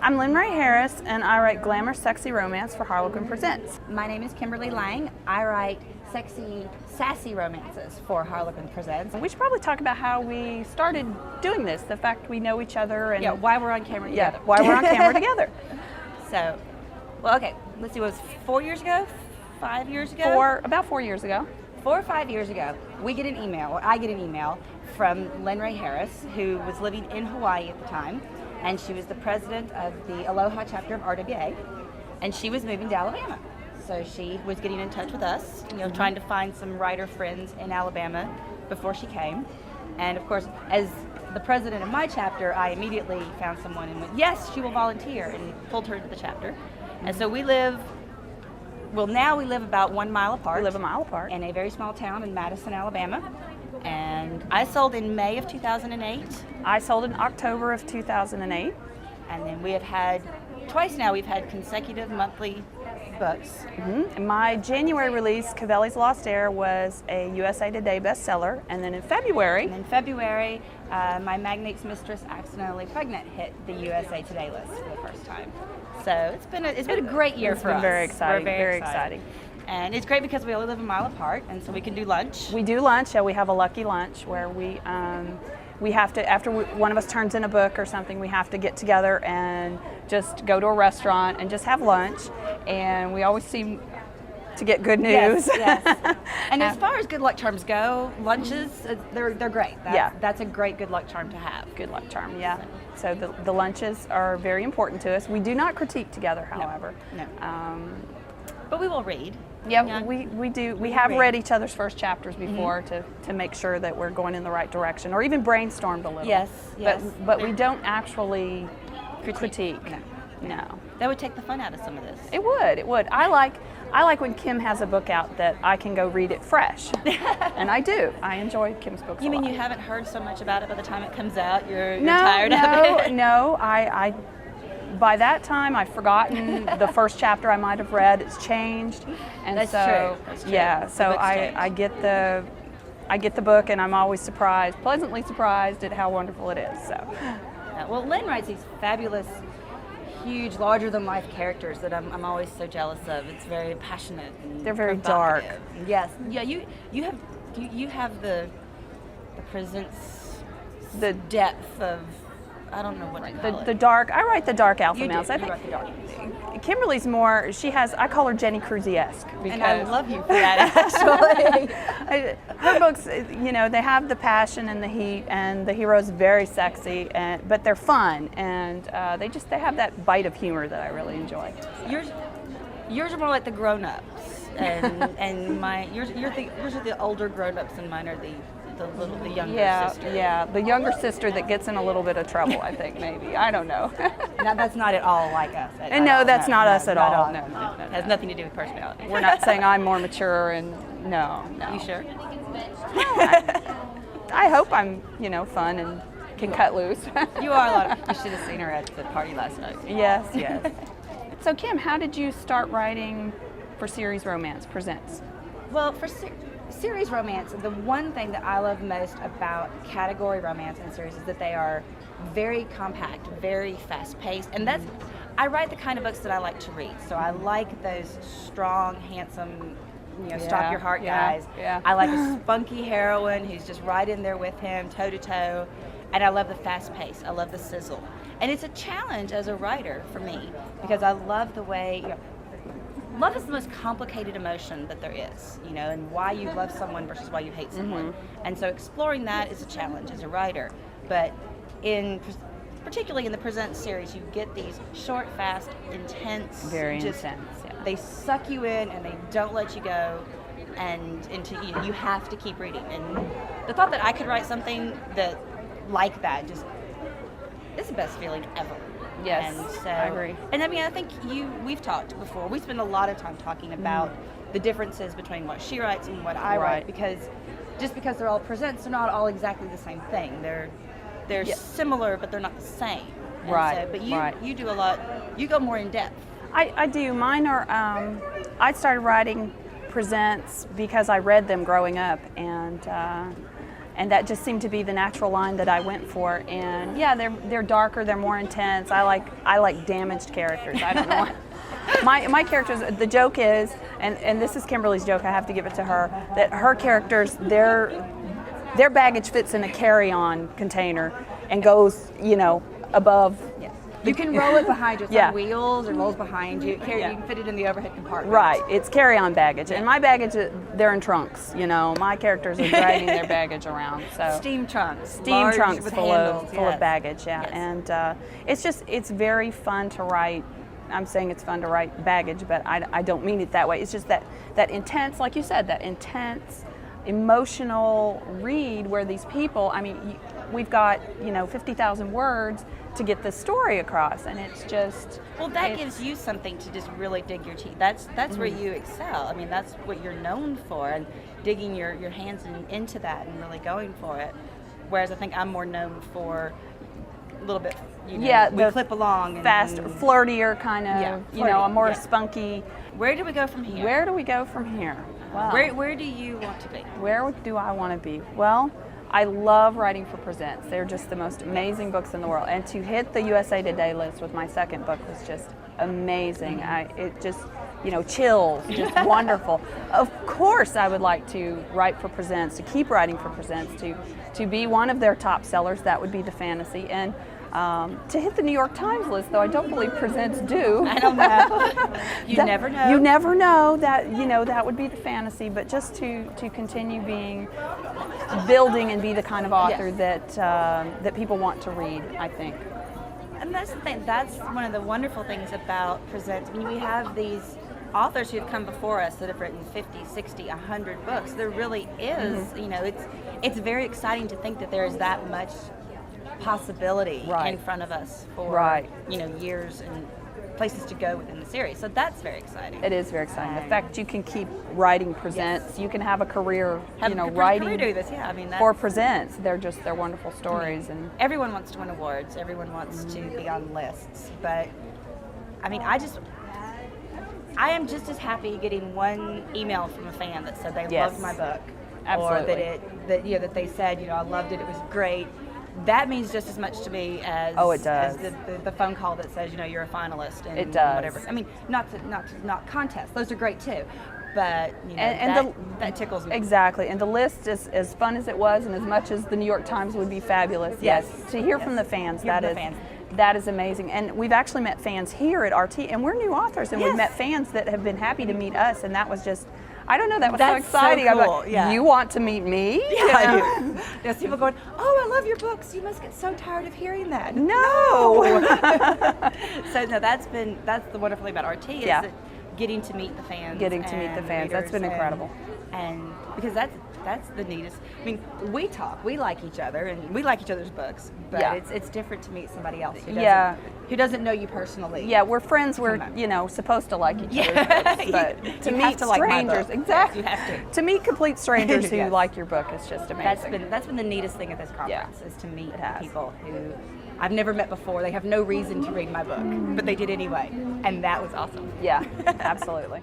I'm Lynn Raye Harris, and I write glamour, sexy romance for Harlequin Presents. My name is Kimberly Lang. I write sexy, sassy romances for Harlequin Presents. We should probably talk about how we started doing this, the fact we know each other, and why we're on camera together. why we're on camera together. So, well, okay, let's see, what was 4 years ago? 5 years ago? About 4 years ago. 4 or 5 years ago, we get an email, or I get an email from Lynn Raye Harris, who was living in Hawaii at the time, and she was the president of the Aloha chapter of RWA, and she was moving to Alabama. So she was getting in touch with us, trying to find some writer friends in Alabama before she came. And of course, as the president of my chapter, I immediately found someone and went, yes, she will volunteer, and pulled her into the chapter. And so we live, well, now we live about 1 mile apart. We live a mile apart. In a very small town in Madison, Alabama. And I sold in May of 2008. I sold in October of 2008. And then we have had, twice now, we've had consecutive monthly books. Mm-hmm. My January release, Cavelli's Lost Heir, was a USA Today bestseller. And then in February, My Magnate's Mistress Accidentally Pregnant hit the USA Today list for the first time. So it's been a great year for us. It's been very exciting. We're very exciting. And it's great because we only live a mile apart, and so we can do lunch. We do lunch. We have a lucky lunch where we have to, after one of us turns in a book or something, we have to get together and just go to a restaurant and just have lunch. And we always seem to get good news. Yes. And as far as good luck charms go, lunches, they're great. That's a great good luck charm to have. Good luck charm, yeah. So the lunches are very important to us. We do not critique together, however. No. But we will read. Yeah, we do. We have read each other's first chapters before to make sure that we're going in the right direction, or even brainstormed a little. Yes. But we don't actually critique. No. That would take the fun out of some of this. It would. I like when Kim has a book out that I can go read it fresh, and I do. I enjoy Kim's books. You mean a lot. You haven't heard so much about it by the time it comes out? You're tired of it? No. I by that time I've forgotten the first chapter I might have read. It's changed, and That's so true. yeah. So I get the book, and I'm always pleasantly surprised at how wonderful it is. So. Well, Lynn writes these fabulous, huge, larger-than-life characters that I'm always so jealous of. It's very passionate. And they're very dark. Yes. Yeah. You have the presence, the depth of. I don't know what I call it. The dark. I write the dark alpha males. I write the dark. Kimberly's more. She has. I call her Jenny Cruzy-esque. And I love you for that, actually. Her books, they have the passion and the heat, and the hero's very sexy, but they're fun, and they have that bite of humor that I really enjoy. Yours are more like the grown-ups, and yours are the older grown-ups, and mine are the younger sister. Yeah, the younger sister that gets in a little bit of trouble, I think, maybe. I don't know. Now, that's not at all like us. No, that's not us at all. No. It has nothing to do with personality. We're not saying I'm more mature, and no. You sure? I hope I'm, fun and can cut loose. You are a lot of, you should have seen her at the party last night. Yes. So, Kim, how did you start writing for Series Romance Presents? Well, for series romance, the one thing that I love most about category romance and series is that they are very compact, very fast-paced, and I write the kind of books that I like to read. So I like those strong, handsome, stop your heart guys. Yeah. I like a spunky heroine who's just right in there with him, toe to toe, and I love the fast pace. I love the sizzle, and it's a challenge as a writer for me because I love the way. Love is the most complicated emotion that there is, and why you love someone versus why you hate someone. And so exploring that is a challenge as a writer. But particularly in the Present series, you get these short, fast, intense. Very intense, yeah. They suck you in and they don't let you go, and you have to keep reading. And the thought that I could write something like that is the best feeling ever. Yes, and so, I agree. And I think we've talked before. We spend a lot of time talking about the differences between what she writes and what I write, because they're all presents, they're not all exactly the same thing. They're similar, but they're not the same. And right. So, but you do a lot. You go more in depth. I do. Mine are. I started writing presents because I read them growing up, and and that just seemed to be the natural line that I went for. And yeah, they're darker, they're more intense. I like damaged characters. I don't know. My characters, the joke is, and this is Kimberly's joke, I have to give it to her, that her characters, their baggage fits in a carry-on container and goes, above. Yes. You can roll it behind you. It's on wheels or rolls behind you. You can fit it in the overhead compartment. Right. It's carry-on baggage. And my baggage, they're in trunks. My characters are dragging their baggage around. So steam trunks. Steam trunks full handles, of baggage, yeah. Yes. And it's very fun to write. I'm saying it's fun to write baggage, but I don't mean it that way. It's just that intense, like you said, that intense, emotional read where these people, we've got 50,000 words to get the story across, and it's just that gives you something to just really dig your teeth. That's where you excel. That's what you're known for, and digging your hands into that and really going for it. Whereas I think I'm more known for a little bit, we clip along, fast, flirtier kind of, a more spunky. Where do we go from here? Where do we go from here? Wow. Where do you want to be? Where do I want to be? Well, I love writing for Presents. They're just the most amazing books in the world. And to hit the USA Today list with my second book was just amazing. It just, chills, just wonderful. Of course, I would like to write for Presents, to keep writing for Presents, to be one of their top sellers. That would be the fantasy. And to hit the New York Times list, though I don't believe Presents do. I don't know. You never know. You never know. That that would be the fantasy. But just to continue building and be the kind of author that people want to read, I think. And that's the thing. That's one of the wonderful things about Presents. We have these authors who have come before us that have written 50, 60, 100 books. There really is. It's very exciting to think that there is that much possibility in front of us for years and places to go within the series. So that's very exciting. It is very exciting. The fact you can keep writing Presents, you can have a career, writing do this. For Presents. They're wonderful stories, and everyone wants to win awards. Everyone wants to be on lists, but I am just as happy getting one email from a fan that said they loved my book, absolutely, or that they said I loved it. It was great. That means just as much to me as it does. As the phone call that says you're a finalist and it does. Whatever. Not contests. Those are great too, but that tickles me. Exactly. And the list is as fun as it was, and as much as the New York Times would be fabulous. Yes. To hear from the fans, that is amazing. And we've actually met fans here at RT, and we're new authors, and we've met fans that have been happy to meet us, and that was just. I don't know, that was so exciting. So cool. I'm like, you want to meet me? Yeah. There's people going, I love your books. You must get so tired of hearing that. No. So no, that's the wonderful thing about RT is that getting to meet the fans. That's been incredible. And because that's the neatest. We talk, we like each other, and we like each other's books, but it's different to meet somebody else who doesn't know you personally. Yeah, we're friends. We're supposed to like each other's books, but to meet strangers, exactly. You have to meet complete strangers who like your book is just amazing. That's been the neatest thing at this conference is to meet people who I've never met before. They have no reason to read my book, but they did anyway, and that was awesome. Yeah, absolutely.